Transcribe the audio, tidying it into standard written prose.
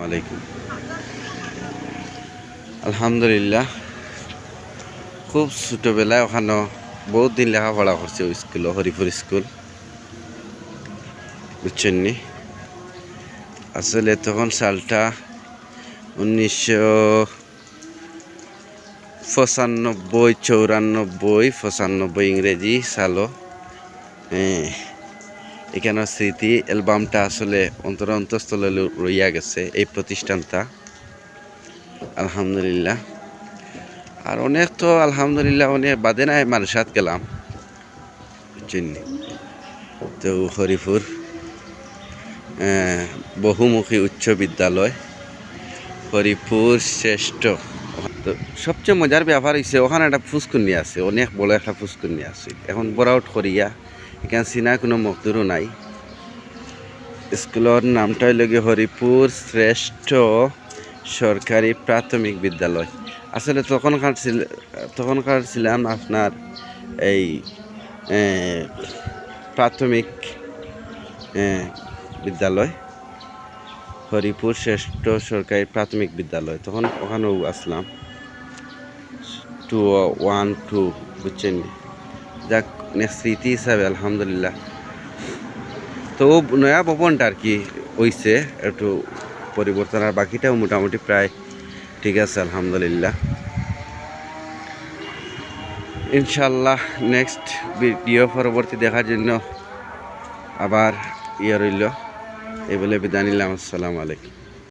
আলাইকুম। আলহামদুলিল্লাহ, খুব ছোটোবেলায় ওখানে বহুত দিন লেখাপড়া করছে ওই স্কুল, হরিপুর স্কুল, বুঝছেন নি? আসলে তখন সালটা 1995, 94, 95 ইংরেজি সালও। এখানে স্মৃতি অ্যালবামটা আসলে অন্তঃস্থলে রইয়া গেছে এই প্রতিষ্ঠানটা, আলহামদুলিল্লাহ। আর অনেক তো আলহামদুলিল্লাহ অনেক বাদে নাই মানুষাত গেলাম, বুঝছেননি? তো হরিপুর বহুমুখী উচ্চ বিদ্যালয়, হরিপুর শ্রেষ্ঠ। তো সবচেয়ে মজার ব্যাপার হয়েছে ওখানে একটা ফুসকুন্নি আছে, অনেক বড় একটা ফুসকুন্নি আছে। এখন বড়াউট করিয়া এখানে চিনা কোনো মকদুরও নাই। স্কুলের নামটা হইল গিয়ে হরিপুর শ্রেষ্ঠ সরকারি প্রাথমিক বিদ্যালয়। আসলে তখনকার ছিলাম আপনার এই প্রাথমিক বিদ্যালয়, হরিপুর শ্রেষ্ঠ সরকারি প্রাথমিক বিদ্যালয়। তখন ওখানেও আসলাম 212, বুঝছেন? যাক, স্মৃতি হিসাবে আলহামদুলিল্লাহ। তো নয়া ভবনটা আর কি হইছে একটু পরিবর্তন, আর বাকিটাও মোটামুটি প্রায় ঠিক আছে আলহামদুলিল্লাহ। ইনশাল্লাহ নেক্সট ভিডিও পরবর্তী দেখার জন্য আবার রইল। এই বলে বিদায় নিলাম। আসসালামু আলাইকুম।